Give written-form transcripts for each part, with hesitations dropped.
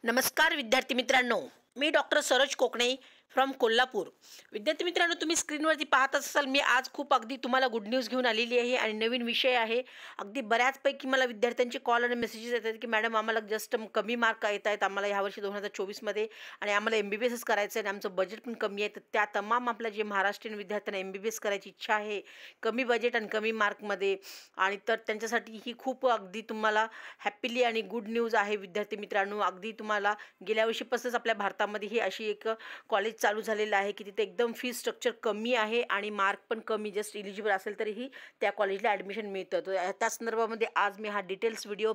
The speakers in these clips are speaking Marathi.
नमस्कार विद्यार्थी मित्रांनो, मी डॉक्टर सरोज कोकणे फ्रॉम कोल्हापूर. विद्यार्थी मित्रांनो, तुम्ही स्क्रीनवरती पाहत असाल मी आज खूप अगदी तुम्हाला गुड न्यूज घेऊन आलेली आहे आणि नवीन विषय आहे. अगदी बऱ्याचपैकी मला विद्यार्थ्यांचे कॉल आणि मेसेजेस येतात की मॅडम आम्हाला जस्ट कमी मार्क येत आहेत आम्हाला ह्यावर्षी 2024मध्ये आणि आम्हाला MBBS करायचं आहे आणि आमचं बजेट पण कमी आहे. तर त्या तमाम आपल्या जे महाराष्ट्रीयन विद्यार्थ्यांना MBBS करायची इच्छा आहे कमी बजेट आणि कमी मार्कमध्ये, आणि तर त्यांच्यासाठी ही खूप अगदी तुम्हाला हॅपीली आणि गुड न्यूज आहे विद्यार्थी मित्रांनो. अगदी तुम्हाला गेल्या वर्षीपासूनच आपल्या भारतामध्ये ही अशी एक कॉलेज चालू झालेलं आहे की तिथे एकदम फी स्ट्रक्चर कमी आहे आणि मार्क पण कमी, जस्ट इलिजिबल असेल तरीही त्या कॉलेजला ॲडमिशन मिळतं. तर त्या संदर्भामध्ये आज मी हा डिटेल्स व्हिडिओ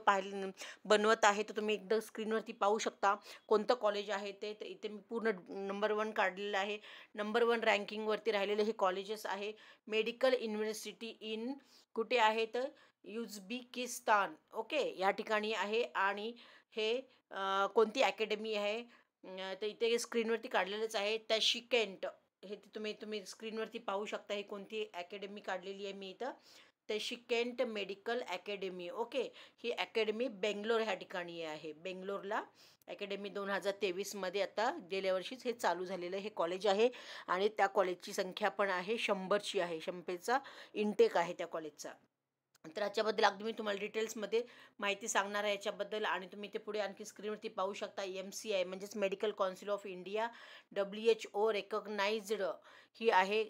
बनवत आहे. तर तुम्ही एकदा स्क्रीनवरती पाहू शकता कोणतं कॉलेज आहे ते. तर इथे मी पूर्ण नंबर 1 काढलेलं आहे. नंबर 1 रँकिंगवरती राहिलेले हे कॉलेजेस आहे. मेडिकल युनिव्हर्सिटी इन कुठे आहे तर युझबेकिस्तान, ओके, या ठिकाणी आहे. आणि हे कोणती अकॅडमी आहे तर इथे स्क्रीनवरती काढलेलंच आहे. तशिकेंट, हे तुम्ही स्क्रीनवरती पाहू शकता हे कोणती अकॅडमी काढलेली आहे मी इथं. तशिकेंट मेडिकल अकॅडमी, ओके. ही अकॅडमी बेंगलोर ह्या ठिकाणी आहे. बेंगलोरला अकॅडमी 2023मध्ये आता गेल्या वर्षीच हे चालू झालेलं हे कॉलेज आहे. आणि त्या कॉलेजची संख्या पण आहे 100ची आहे. 100चा इंटेक आहे त्या कॉलेजचा. तर याच्याबद्दल अगदी मी तुम्हाला डिटेल्समध्ये माहिती सांगणार आहे याच्याबद्दल. आणि तुम्ही ते पुढे आणखी स्क्रीनवरती पाहू शकता. MCI म्हणजेच medical council of India, WHO recognised ही आहे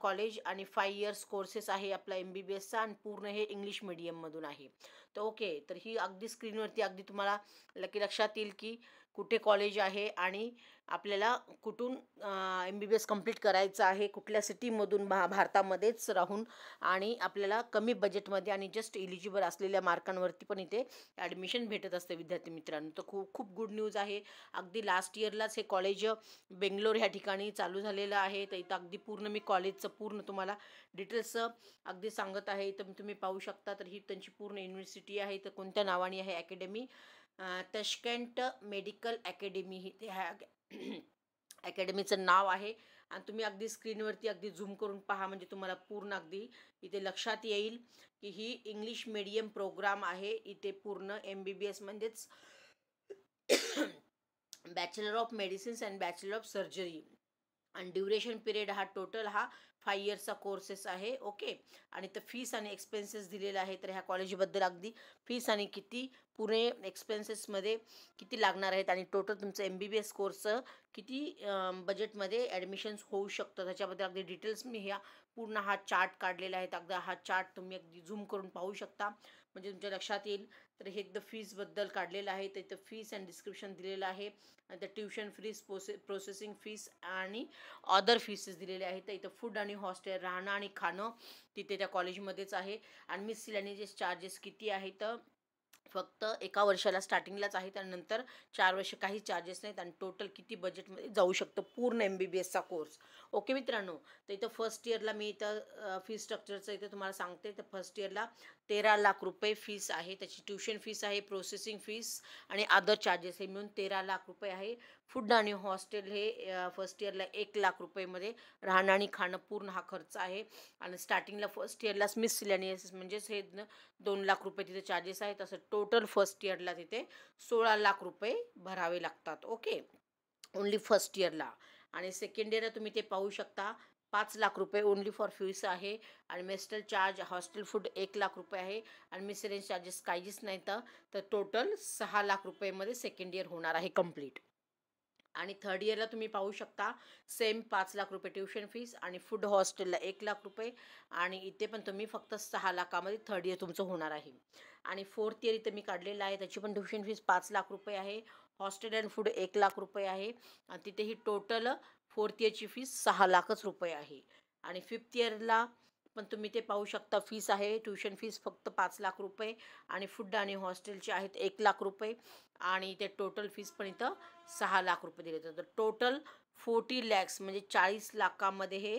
कॉलेज. आणि 5 इयर्स कोर्सेस आहे आपला MBBSचा आणि पूर्ण हे इंग्लिश मिडियममधून आहे. तर ओके, तर ही अगदी स्क्रीनवरती अगदी तुम्हाला लक्षात येईल की कुठे कॉलेज आहे आणि आपल्याला कुठून MBBS कंप्लीट करायचं आहे, कुठल्या सिटीमधून भारतामध्येच राहून, आणि आपल्याला कमी बजेटमध्ये आणि जस्ट इलिजिबल असलेल्या मार्कांवरती पण इथे ॲडमिशन भेटत असते विद्यार्थी मित्रांनो. तर खूप गुड न्यूज आहे. अगदी लास्ट इयरलाच हे कॉलेज बेंगलोर ह्या ठिकाणी चालू झालेलं आहे. तर इथं अगदी पूर्ण मी कॉलेजचं पूर्ण तुम्हाला डिटेल्स अगदी सांगत आहे. तर तुम्ही पाहू शकता. तर ही त्यांची पूर्ण युनिव्हर्सिटी आहे. तर कोणत्या नावाने आहे अकॅडमी? तशकेंट मेडिकल अकॅडमी ही ते ह्या अकॅडमीचं नाव आहे. आणि तुम्ही अगदी स्क्रीनवरती अगदी झूम करून पहा म्हणजे तुम्हाला पूर्ण अगदी इथे लक्षात येईल की ही इंग्लिश मीडियम प्रोग्राम आहे. इथे पूर्ण MBBS म्हणजेच bachelor of medicines and bachelor of surgery, आणि ड्युरेशन पिरियड हा टोटल 5 इयर्सचा कोर्सेस आहे, ओके. आणि तर फीस आणि एक्सपेन्सेस दिलेला आहे. तर ह्या कॉलेजबद्दल अगदी फीस आणि किती पुणे एक्सपेन्सेसमध्ये किती लागणार आहेत आणि टोटल तुमचं MBBS कोर्स किती बजेटमध्ये ॲडमिशन्स होऊ शकतं त्याच्याबद्दल अगदी डिटेल्स मी ह्या पूर्ण हा चार्ट काढलेला आहे. अगदी हा चार्ट तुम्ही अगदी झूम करून पाहू शकता म्हणजे तुमच्या लक्षात येईल. तर हे एकदा फीसबद्दल काढलेलं आहे. तर इथं फीस अँड डिस्क्रिप्शन दिलेलं आहे. तर ट्युशन फीस, प्रोसेसिंग फीस आणि अदर फीसेस दिलेले आहेत. तर इथं फूड आणि हॉस्टेल, राहणं आणि खाणं तिथे त्या कॉलेजमध्येच आहे. आणि मिसलेनियस चार्जेस किती आहेत तर फक्त एका वर्षाला स्टार्टिंगलाच आहे, त्यानंतर 4 वर्ष काही चार्जेस नाहीत. आणि टोटल किती बजेटमध्ये जाऊ शकतं पूर्ण MBBSचा कोर्स, ओके मित्रांनो. तर इथं फर्स्ट इयरला मी इथं फी स्ट्रक्चरचं इथं तुम्हाला सांगते. तर फर्स्ट इयरला 13 लाख रुपये फीस आहे. त्याची ट्युशन फीस आहे, प्रोसेसिंग फीस आणि अदर चार्जेस हे मिळून 13 लाख रुपये आहे. फूड आणि हॉस्टेल हे फर्स्ट इयरला 1 लाख रुपयेमध्ये राहणं आणि खाणं पूर्ण हा खर्च आहे. आणि स्टार्टिंगला फर्स्ट इयरलाच मिसलेनियस म्हणजेच हे 2 लाख रुपये तिथे चार्जेस आहेत. असं टोटल फर्स्ट इयरला तिथे 16 लाख रुपये भरावे लागतात, ओके, ओन्ली फर्स्ट इयरला. आणि सेकंड इयरला तुम्ही ते पाहू शकता 5 लाख रुपये ओन्ली फॉर फीस आहे. आणि मेस्टल चार्ज, हॉस्टेल फूड 1 लाख रुपये आहे. आणि मिसलेनियस चार्जेस काहीच नाही. तर टोटल 6 लाख रुपयेमध्ये सेकंड इयर होणार आहे कंप्लीट. आणि थर्ड इयरला तुम्ही पाहू शकता सेम 5 लाख रुपये ट्युशन फीस आणि फूड हॉस्टेलला 1 लाख रुपये. आणि इथे पण तुम्ही फक्त 6 लाखामध्ये थर्ड इयर तुमचं होणार आहे. आणि फोर्थ इयर इथं मी काढलेलं आहे. त्याची पण ट्युशन फीस 5 लाख रुपये आहे. हॉस्टेल अँड फूड 1 लाख रुपये आहे. आणि तिथेही टोटल फोर्थ इयरची फीस 6 लाखच रुपये आहे. आणि फिफ्थ इयरला पण तुम्ही ते पाहू शकता फीस आहे, ट्युशन फीस फक्त 5 लाख रुपये आणि फूड आणि हॉस्टेलचे आहेत 1 लाख रुपये. आणि ते टोटल फीस पण इथं 6 लाख रुपये दिले जातात. तर टोटल 40 लॅक्स म्हणजे 40 लाखामध्ये हे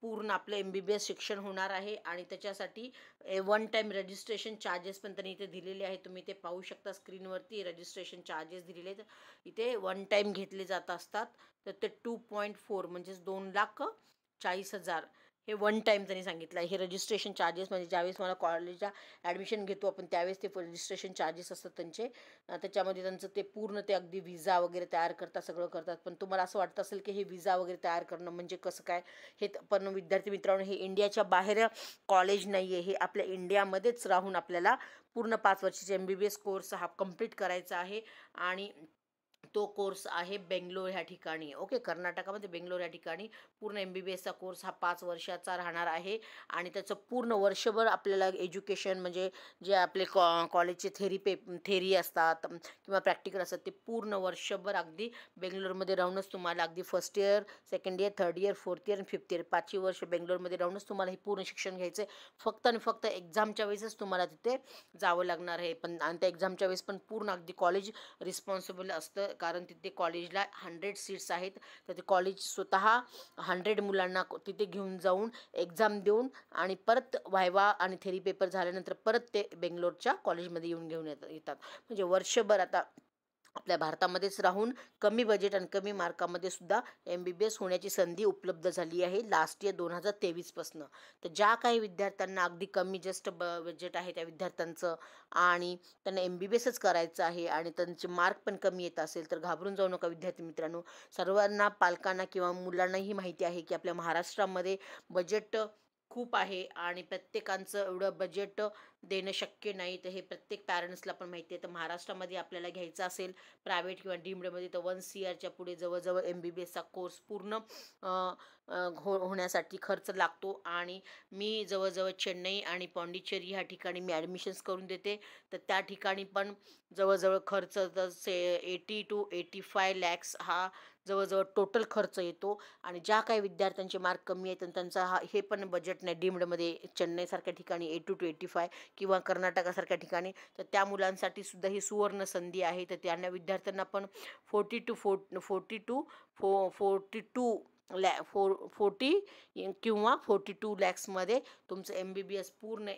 पूर्ण आपलं MBBS शिक्षण होणार आहे. आणि त्याच्यासाठी 1 टाईम रजिस्ट्रेशन चार्जेस पण त्यांनी इथे दिलेले आहेत. तुम्ही ते पाहू शकता स्क्रीनवरती रजिस्ट्रेशन चार्जेस दिलेले आहेत. इथे 1 टाईम घेतले जात असतात. तर ते 2.4 म्हणजेच 2,40,000 हे वन टाईम त्यांनी सांगितलं आहे. हे रजिस्ट्रेशन चार्जेस म्हणजे ज्यावेळेस मला कॉलेजला ॲडमिशन घेतो आपण त्यावेळेस ते रजिस्ट्रेशन चार्जेस असतात त्यांचे. त्याच्यामध्ये त्यांचं ते पूर्ण ते अगदी विजा वगैरे तयार करतात, सगळं करतात. पण तुम्हाला असं वाटतं असेल की हे विजा वगैरे तयार करणं म्हणजे कसं काय, हे पण विद्यार्थी मित्रांनो, हे इंडियाच्या बाहेर कॉलेज नाही आहे. हे आपल्या इंडियामध्येच राहून आपल्याला पूर्ण 5 वर्षाचे MBBS कोर्स हा कंप्लीट करायचा आहे. आणि तो कोर्स आहे बेंगलोर ह्या ठिकाणी. ओके, कर्नाटकामध्ये बेंगलोर या ठिकाणी पूर्ण MBBSचा कोर्स हा 5 वर्षाचा राहणार आहे. आणि त्याचं पूर्ण वर्षभर आपल्याला एज्युकेशन म्हणजे जे आपले कॉलेजचे थेरी असतात किंवा प्रॅक्टिकल असतात ते पूर्ण वर्षभर अगदी बेंगलोरमध्ये राहूनच तुम्हाला अगदी first year, second year, third year, fourth year आणि फिफ्थ इयर 5ही वर्ष बेंगलोरमध्ये राहूनच तुम्हाला हे पूर्ण शिक्षण घ्यायचं आहे. फक्त आणि फक्त एक्झामच्या वेळेसच तुम्हाला तिथे जावं लागणार आहे. पण आणि त्या एक्झामच्या वेळेस पण पूर्ण अगदी कॉलेज रिस्पॉन्सिबल असतं, कारण तिथे कॉलेजला 100 सीट्स आहेत. तर ते कॉलेज स्वतः 100 मुलांना तिथे घेऊन जाऊन एक्झाम देऊन आणि परत व्हायवा आणि थेरी पेपर झाल्यानंतर परत ते बेंगलोरच्या कॉलेजमध्ये घेऊन येतात. म्हणजे वर्षभर आता आपल्या भारतामध्येच राहून कमी बजेट आणि कमी मार्कामध्ये सुद्धा MBBS होण्याची संधी उपलब्ध झाली आहे लास्ट इयर 2023पासून. तर ज्या काही विद्यार्थ्यांना अगदी कमी जस्ट बजेट आहे त्या विद्यार्थ्यांचं आणि त्यांना MBBSच करायचं आहे आणि त्यांचे मार्क पण कमी येत असेल तर घाबरून जाऊ नका विद्यार्थी मित्रांनो. सर्वांना, पालकांना किंवा मुलांनाही माहिती आहे की आपल्या महाराष्ट्रामध्ये बजेट खूप आहे आणि प्रत्येकाचं एवढं बजेट देणं शक्य नाही. तर हे प्रत्येक पॅरेंट्सला पण माहिती आहे. तर महाराष्ट्रामध्ये आपल्याला घ्यायचं असेल प्रायव्हेट किंवा डीम्डमध्ये तर 1 CRच्या पुढे जवळजवळ MBBSचा कोर्स पूर्ण होण्यासाठी खर्च लागतो. आणि मी जवळजवळ चेन्नई आणि पॉंडिचेरी ह्या ठिकाणी मी ॲडमिशन्स करून देते. तर त्या ठिकाणी पण जवळजवळ खर्च तर 80 to 85 lakhs हा जवळजवळ टोटल खर्च येतो. आणि ज्या काही विद्यार्थ्यांचे मार्क कमी आहेत आणि त्यांचा हे पण बजेट नाही डीम्डमध्ये चेन्नईसारख्या ठिकाणी 80 to 85 किंवा कर्नाटकासारख्या ठिकाणी, तर त्या मुलांसाठी सुद्धा ही सुवर्ण संधी आहे. तर त्यांना विद्यार्थ्यांना पण 40 to 40 किंवा 42 लॅक्समध्ये तुमचं पूर्ण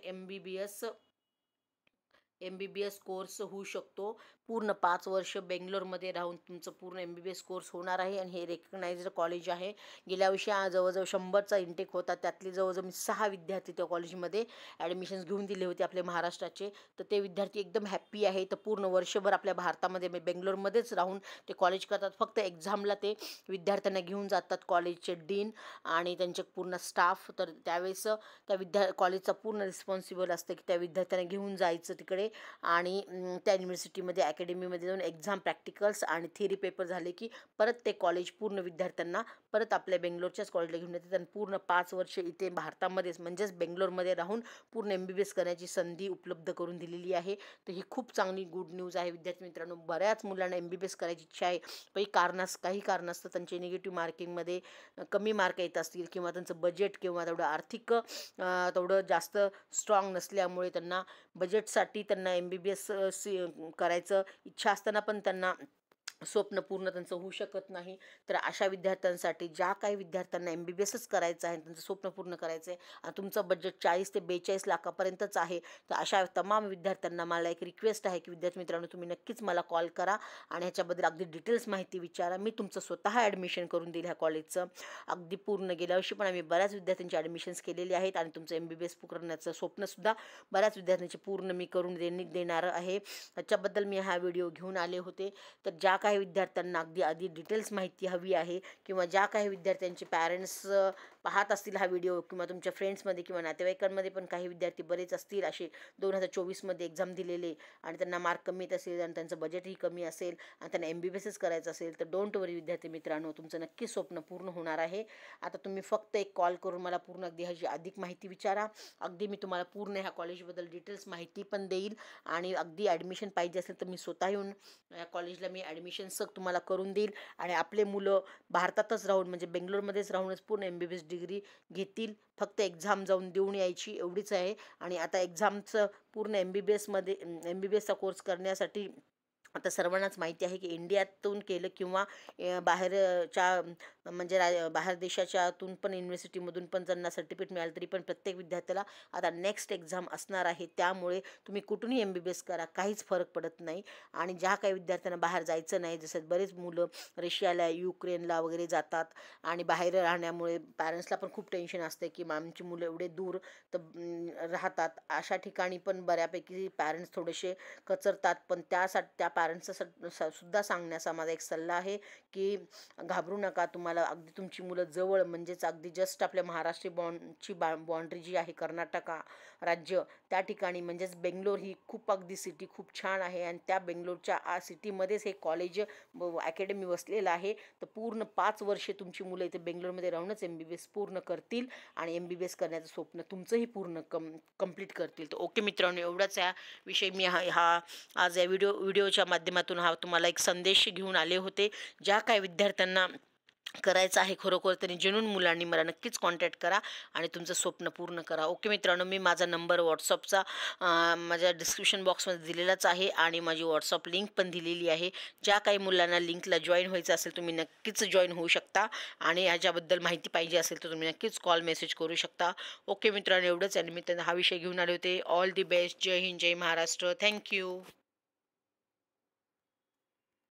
MBBS कोर्स होऊ शकतो. पूर्ण 5 वर्ष बेंगलोरमध्ये राहून तुमचं पूर्ण MBBS कोर्स होणार आहे. आणि हे रेकग्नाइज्ड कॉलेज आहे. गेल्या वर्षी जवळजवळ 100चा इंटेक होता. त्यातले जवळजवळ मी 6 विद्यार्थी त्या कॉलेजमध्ये ॲडमिशन्स घेऊन दिले होते आपले महाराष्ट्राचे. तर ते विद्यार्थी एकदम हॅप्पी आहे. तर पूर्ण वर्षभर आपल्या भारतामध्ये बेंगलोरमध्येच राहून ते कॉलेज करतात. फक्त एक्झामला ते विद्यार्थ्यांना घेऊन जातात कॉलेजचे डीन आणि त्यांचे पूर्ण स्टाफ. तर त्यावेळेस त्या कॉलेजचा पूर्ण रिस्पॉन्सिबल असतं की त्या विद्यार्थ्यांना घेऊन जायचं तिकडे आणि त्या युनिव्हर्सिटीमध्ये अकॅडमीमध्ये जाऊन एक्झाम, प्रॅक्टिकल्स आणि थेरी पेपर झाले की परत ते कॉलेज पूर्ण विद्यार्थ्यांना परत आपल्या बेंगलोरच्याच कॉलेजला घेऊन येतात. आणि पूर्ण 5 वर्ष इथे भारतामध्येच म्हणजेच बेंगलोरमध्ये राहून पूर्ण MBBS करण्याची संधी उपलब्ध करून दिलेली आहे. तर ही खूप चांगली गुड न्यूज आहे विद्यार्थी मित्रांनो. बऱ्याच मुलांना MBBS करायची इच्छा आहे, पण काही कारणास्तव त्यांचे निगेटिव्ह मार्किंगमध्ये कमी मार्क येत असतील किंवा त्यांचं बजेट किंवा तेवढं आर्थिक तेवढं जास्त स्ट्रॉंग नसल्यामुळे त्यांना बजेटसाठी त्यांना MBBS करायचं इच्छा असताना पण त्यांना स्वप्न पूर्ण त्यांचं होऊ शकत नाही. तर अशा विद्यार्थ्यांसाठी, ज्या काही विद्यार्थ्यांना MBBSच करायचं आहे, त्यांचं स्वप्न पूर्ण करायचं आहे आणि तुमचं बजेट 40 ते 42 लाखापर्यंतच आहे, तर अशा तमाम विद्यार्थ्यांना मला एक रिक्वेस्ट आहे की विद्यार्थी मित्रांनो, तुम्ही नक्कीच मला कॉल करा आणि ह्याच्याबद्दल अगदी डिटेल्स माहिती विचारा. मी तुमचं स्वतः ॲडमिशन करून देईल ह्या कॉलेजचं. अगदी पूर्ण गेल्या वर्षी पण आम्ही बऱ्याच विद्यार्थ्यांची ॲडमिशन्स केलेली आहेत आणि तुमचं MBBS करण्याचं स्वप्नसुद्धा बऱ्याच विद्यार्थ्यांचे पूर्ण मी करून देणार आहे. त्याच्याबद्दल मी हा व्हिडिओ घेऊन आले होते. तर ज्या काही विद्यार्थ्यांना अगदी आधी डिटेल्स माहिती हवी आहे किंवा ज्या काही विद्यार्थ्यांचे पॅरेंट्स पाहत असतील हा व्हिडिओ किंवा तुमच्या फ्रेंड्समध्ये किंवा नातेवाईकांमध्ये पण काही विद्यार्थी बरेच असतील असे 2024मध्ये एक्झाम दिलेले आणि त्यांना मार्क कमी येत असेल आणि त्यांचं बजेटही कमी असेल आणि त्यांना MBBSच करायचं असेल, तर डोंट वरी विद्यार्थी मित्रांनो, तुमचं नक्कीच स्वप्न पूर्ण होणार आहे. आता तुम्ही फक्त एक कॉल करून मला पूर्ण अगदी ह्याची अधिक माहिती विचारा. अगदी मी तुम्हाला पूर्ण ह्या कॉलेजबद्दल डिटेल्स माहिती पण देईल आणि अगदी ॲडमिशन पाहिजे असेल तर मी स्वतः येऊन या कॉलेजला मी ॲडमिशन्स तुम्हाला करून देईल आणि आपले मुलं भारतातच राहून म्हणजे बेंगलोरमध्येच राहूनच पूर्ण MBBS डिग्री घेतील. फक्त एक्झाम जाऊन देऊन यायची एवढीच आहे. आणि आता एक्झामचं पूर्ण MBBSचा कोर्स करण्यासाठी आता सर्वांनाच माहिती आहे की इंडियातून केलं किंवा बाहेरच्या म्हणजे बाहेर देशाच्यातून पण युनिव्हर्सिटीमधून पण ज्यांना सर्टिफिकेट मिळालं तरी पण प्रत्येक विद्यार्थ्याला आता नेक्स्ट एक्झाम असणार आहे. त्यामुळे तुम्ही कुठूनही MBBS करा, काहीच फरक पडत नाही. आणि ज्या काही विद्यार्थ्यांना बाहेर जायचं नाही, जसं बरेच मुलं रशियाला, युक्रेनला वगैरे जातात आणि बाहेर राहण्यामुळे पॅरेंट्सला पण खूप टेन्शन असते की आमची मुलं एवढे दूर तर राहतात. अशा ठिकाणी पण बऱ्यापैकी पॅरेंट्स थोडेसे कचरतात. पण त्या पॅरेंट्सचा सुद्धा सांगण्याचा माझा एक सल्ला आहे की घाबरू नका. तुम्हाला अगदी तुमची मुलं जवळ म्हणजेच अगदी जस्ट आपल्या महाराष्ट्र बाउंड्री जी आहे कर्नाटका राज्य त्या ठिकाणी म्हणजेच बेंगलोर ही खूप अगदी सिटी खूप छान आहे आणि त्या बेंगलोरच्या सिटीमध्येच हे कॉलेज अकॅडमी वसलेलं आहे. तर पूर्ण 5 वर्षे तुमची मुलं इथे बेंगलोरमध्ये राहूनच MBBS पूर्ण करतील आणि MBBS करण्याचं स्वप्न तुमचंही पूर्ण कंप्लीट करतील. तर ओके मित्रांनो, एवढाच या विषयी मी आज या व्हिडिओच्या माध्यमातून तुम्हाला एक संदेश घेऊन आले होते. ज्या काही विद्यार्थ्यांना करायचं आहे खरोखर त्यांनी जेन्युइन मुलांनी मला नक्कीच कॉन्टॅक्ट करा आणि तुमचं स्वप्न पूर्ण करा. ओके मित्रांनो, मी माझा नंबर व्हॉट्सअपचा माझ्या डिस्क्रिप्शन बॉक्समध्ये दिलेलाच आहे आणि माझी व्हॉट्सअप लिंक पण दिलेली आहे. ज्या काही मुलांना लिंकला जॉईन व्हायचं असेल तुम्ही नक्कीच जॉईन होऊ शकता आणि याच्याबद्दल माहिती पाहिजे असेल तर तुम्ही नक्कीच कॉल मेसेज करू शकता. ओके मित्रांनो, एवढंच आहे. मी त्यांना हा विषय घेऊन आले होते. All the best. जय हिंद, जय महाराष्ट्र. थँक्यू.